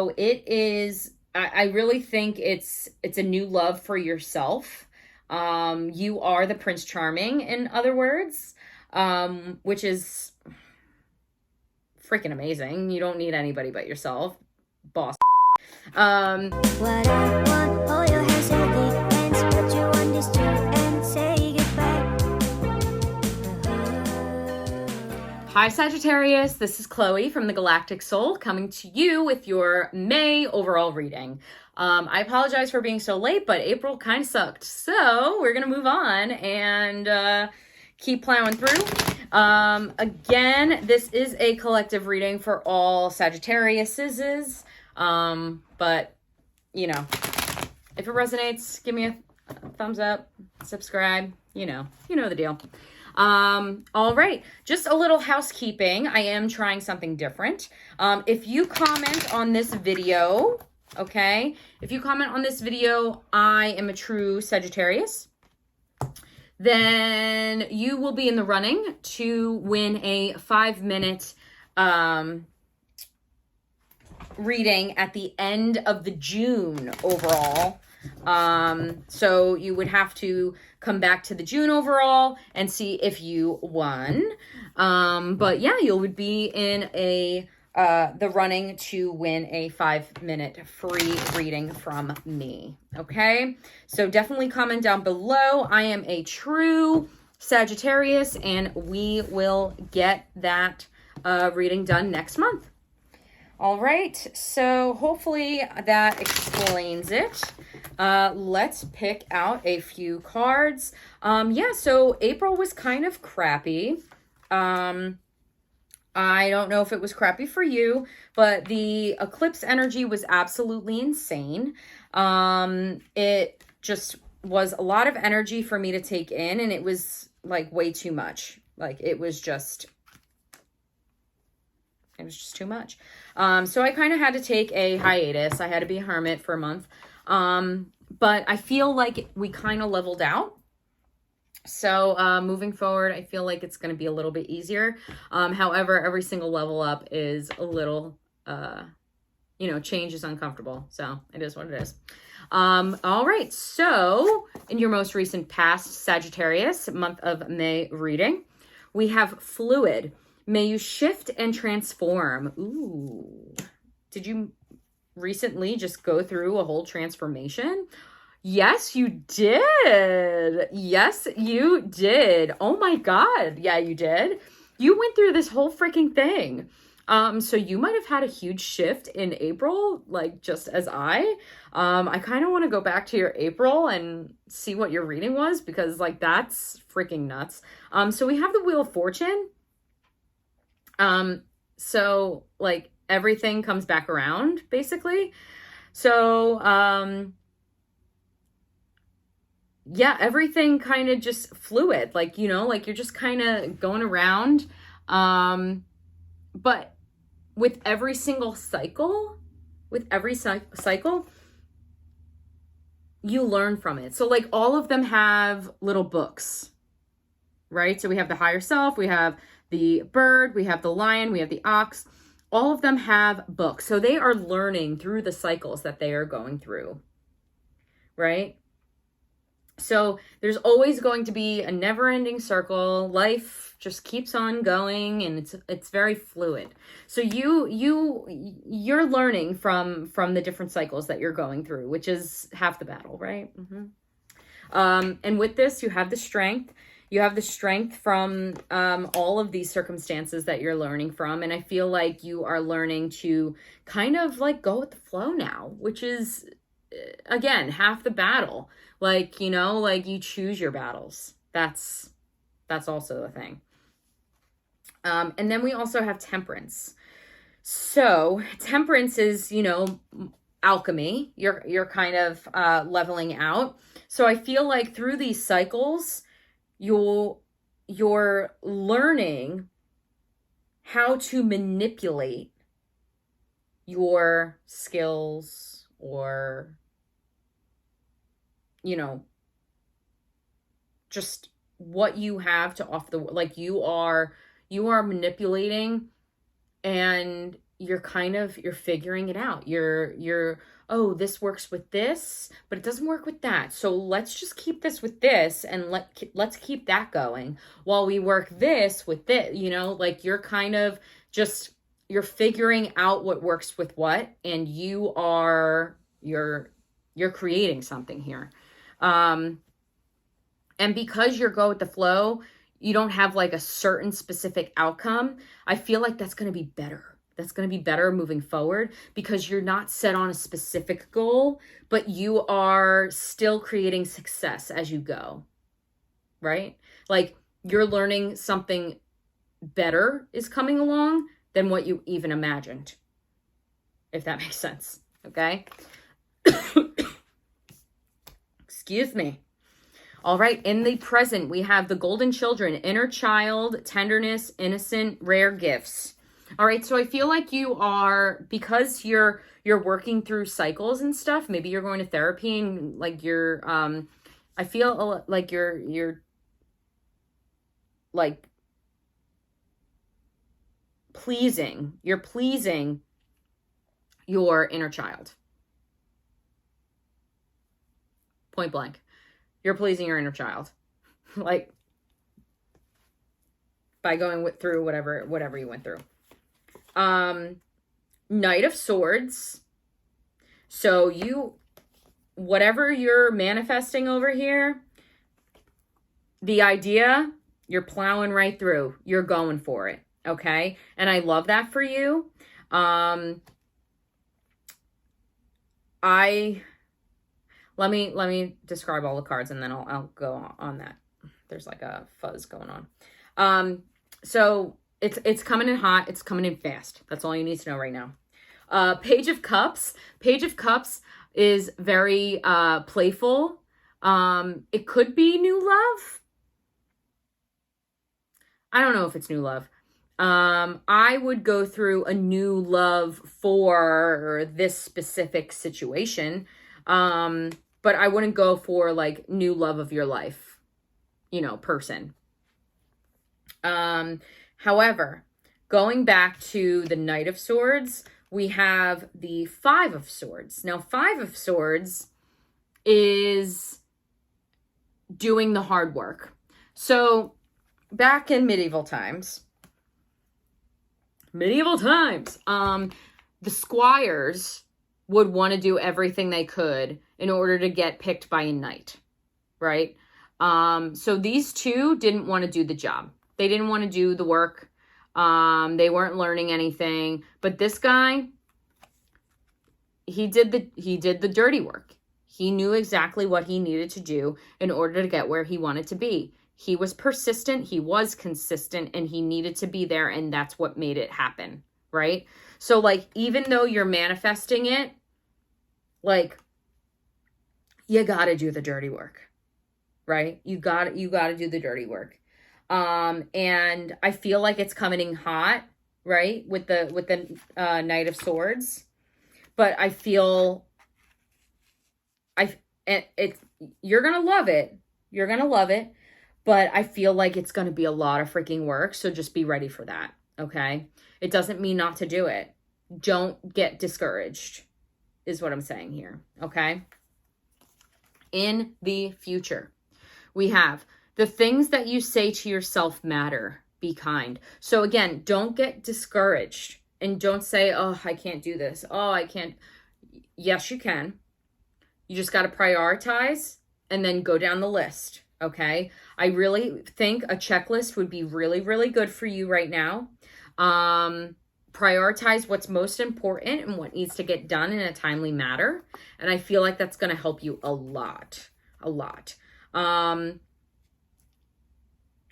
So it is, I really think it's a new love for yourself. You are the Prince Charming, in other words, which is freaking amazing. You don't need anybody but yourself. Boss. What I want, hold your hands so deep and put you on this trip and say goodbye. Hi Sagittarius, this is Chloe from the Galactic Soul coming to you with your May overall reading. I apologize for being so late, but April kind of sucked. So we're going to move on and keep plowing through. Again, this is a collective reading for all Sagittariuses. But you know, if it resonates, give me a thumbs up, subscribe, you know the deal. All right, just a little housekeeping. I am trying something different. If you comment on this video, okay, if you comment on this video, I am a true Sagittarius, then you will be in the running to win a 5-minute, reading at the end of the June overall. So you would have to come back to the June overall and see if you won. But yeah, you would be in the running to win a 5-minute free reading from me. Okay, so definitely comment down below. I am a true Sagittarius, and we will get that reading done next month. All right, so hopefully that explains it. Let's pick out a few cards. Yeah, so April was kind of crappy. I don't know if it was crappy for you, but the eclipse energy was absolutely insane. It just was a lot of energy for me to take in, and it was like way too much. Like it was just too much. So I kind of had to take a hiatus. I had to be a hermit for a month. But I feel like we kind of leveled out. So moving forward, I feel like it's going to be a little bit easier. However, every single level up is a little, change is uncomfortable. So it is what it is. All right. So in your most recent past Sagittarius month of May reading, we have fluid. May you shift and transform. Ooh. Did you recently just go through a whole transformation? Yes, you did. Yes, you did. Oh my God. Yeah, you did. You went through this whole freaking thing. So you might have had a huge shift in April, like just as I kind of want to go back to your April and see what your reading was, because like that's freaking nuts. So we have the Wheel of Fortune. So like everything comes back around basically. So, yeah, everything kind of just fluid, like, like you're just kind of going around. But with every single cycle, you learn from it. So like all of them have little books, right? So we have the higher self, we have the bird, we have the lion, we have the ox. All of them have books. So they are learning through the cycles that they are going through, right? So there's always going to be a never-ending circle. Life just keeps on going, and it's very fluid. So you're learning from the different cycles that you're going through, which is half the battle, right? And with this, you have the strength. You have the strength from all of these circumstances that you're learning from. And I feel like you are learning to kind of like go with the flow now, which is, again, half the battle. Like, like you choose your battles. That's also a thing. And then we also have temperance. So temperance is, alchemy. You're kind of leveling out. So I feel like through these cycles, you're learning how to manipulate your skills, or just what you have to offer. Like you are manipulating, and you're figuring it out. You're oh, this works with this, but it doesn't work with that. So let's just keep this with this, and let's keep that going while we work this with this, like you're kind of just, you're figuring out what works with what, and you're creating something here. And because you're go with the flow, you don't have like a certain specific outcome. I feel like that's going to be better. That's going to be better moving forward because you're not set on a specific goal, but you are still creating success as you go, right? Like you're learning something better is coming along than what you even imagined, if that makes sense, okay? Excuse me. All right, in the present, we have the golden children, inner child, tenderness, innocent, rare gifts. All right, so I feel like you are, because you're working through cycles and stuff, maybe you're going to therapy and like I feel like you're like pleasing your inner child. Point blank. You're pleasing your inner child. Like by going through whatever you went through. Knight of Swords. So whatever you're manifesting over here, the idea, you're plowing right through. You're going for it. Okay. And I love that for you. Let me describe all the cards and then I'll go on that. There's like a fuzz going on. So it's coming in hot. It's coming in fast. That's all you need to know right now. Page of Cups. Page of Cups is very playful. It could be new love. I don't know if it's new love. I would go through a new love for this specific situation. But I wouldn't go for like new love of your life, person. However, going back to the Knight of Swords, we have the Five of Swords. Now, Five of Swords is doing the hard work. So back in medieval times, the squires would want to do everything they could in order to get picked by a knight, right? So these two didn't want to do the job. They didn't want to do the work. They weren't learning anything. But this guy, he did the dirty work. He knew exactly what he needed to do in order to get where he wanted to be. He was persistent, he was consistent, and he needed to be there, and that's what made it happen, right? So like, even though you're manifesting it, like, you got to do the dirty work, right? You got to do the dirty work. And I feel like it's coming in hot, right? With the Knight of Swords, but I feel you're going to love it. You're going to love it, but I feel like it's going to be a lot of freaking work. So just be ready for that. Okay. It doesn't mean not to do it. Don't get discouraged is what I'm saying here. Okay. In the future, we have the things that you say to yourself matter. Be kind. So again, don't get discouraged and don't say, oh, I can't do this. Oh, I can't. Yes, you can. You just got to prioritize and then go down the list. Okay. I really think a checklist would be really, really good for you right now. Prioritize what's most important and what needs to get done in a timely manner. And I feel like that's going to help you a lot.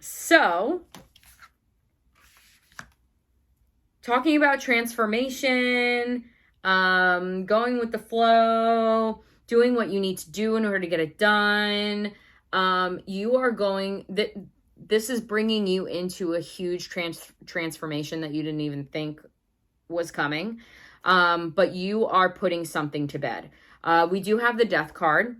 So talking about transformation, going with the flow, doing what you need to do in order to get it done. This is bringing you into a huge transformation that you didn't even think was coming. But you are putting something to bed. We do have the Death card.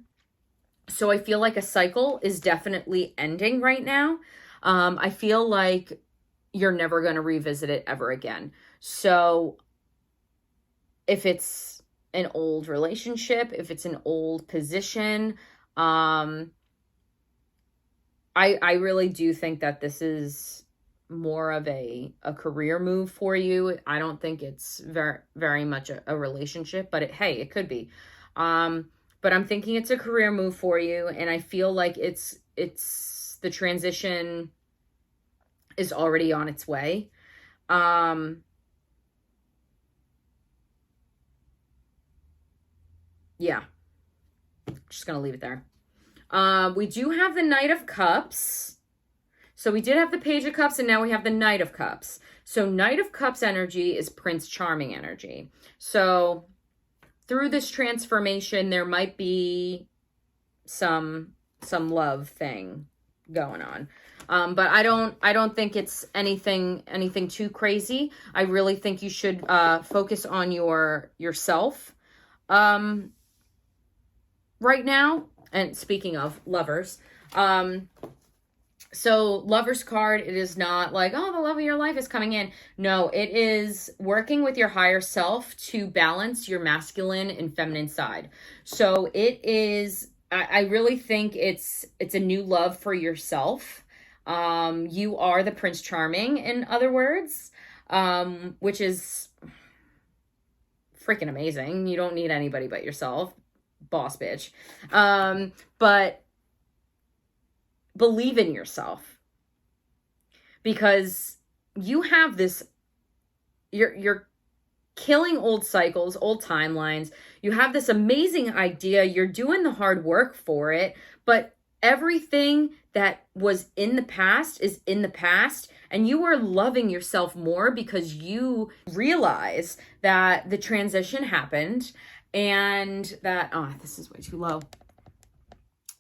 So I feel like a cycle is definitely ending right now. I feel like you're never going to revisit it ever again. So if it's an old relationship, if it's an old position, I really do think that this is more of a career move for you. I don't think it's very much a relationship, but hey, it could be. But I'm thinking it's a career move for you, and I feel like it's the transition is already on its way. Yeah, just gonna leave it there. We do have the Knight of Cups. So we did have the Page of Cups, and now we have the Knight of Cups. So Knight of Cups energy is Prince Charming energy. So through this transformation, there might be some love thing going on. But I don't think it's anything too crazy. I really think you should focus on yourself right now. And speaking of lovers, so Lover's card, it is not like, oh, the love of your life is coming in. No, it is working with your higher self to balance your masculine and feminine side. So it is, I really think it's a new love for yourself. You are the Prince Charming, in other words, which is freaking amazing. You don't need anybody but yourself. Boss bitch. But believe in yourself, because you have this, you're killing old cycles, old timelines. You have this amazing idea. You're doing the hard work for it, but everything that was in the past is in the past, and you are loving yourself more because you realize that the transition happened, and that, oh, this is way too low.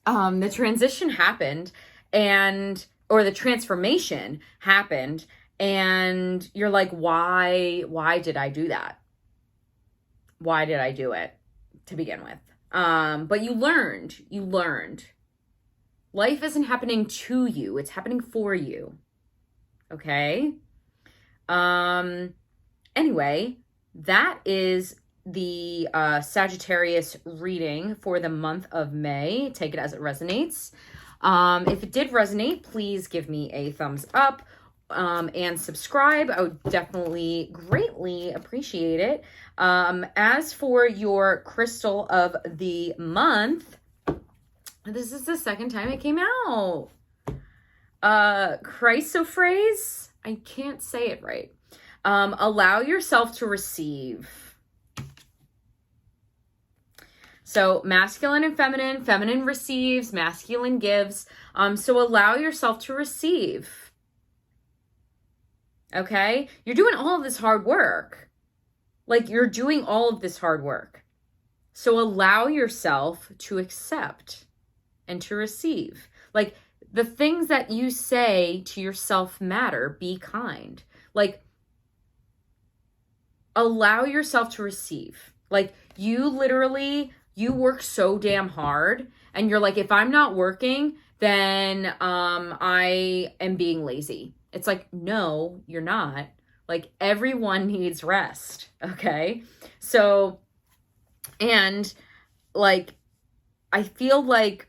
The transition happened, or the transformation happened, and you're like, why did I do that? Why did I do it to begin with? But you learned. Life isn't happening to you, it's happening for you. Okay? Anyway, that is the Sagittarius reading for the month of May. Take it as it resonates. If it did resonate, please give me a thumbs up and subscribe. I would definitely greatly appreciate it. As for your crystal of the month, this is the second time it came out. Chrysophrase. I can't say it right. Allow yourself to receive. So masculine and feminine, feminine receives, masculine gives. So allow yourself to receive. Okay? You're doing all of this hard work. Like, you're doing all of this hard work. So allow yourself to accept and to receive. Like, the things that you say to yourself matter. Be kind. Like, allow yourself to receive. Like, you work so damn hard, and you're like, if I'm not working, then I am being lazy. It's like, no, you're not. Like, everyone needs rest, okay? So, and like, I feel like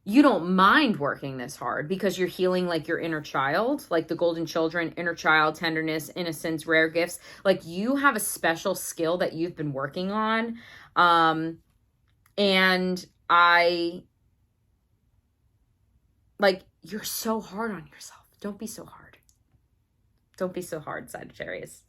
you don't mind working this hard because you're healing like your inner child, like the golden children, inner child, tenderness, innocence, rare gifts. Like, you have a special skill that you've been working on. And you're so hard on yourself. Don't be so hard. Don't be so hard, Sagittarius.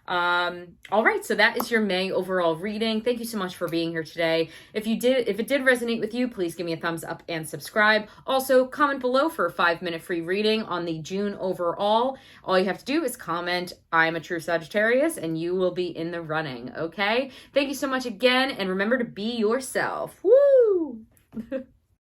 All right, so that is your May overall reading. Thank you so much for being here today. If it did resonate with you, please give me a thumbs up and subscribe. Also, comment below for a 5-minute free reading on the June overall. All you have to do is comment, I'm a true Sagittarius, and you will be in the running, okay? Thank you so much again, and remember to be yourself. Woo!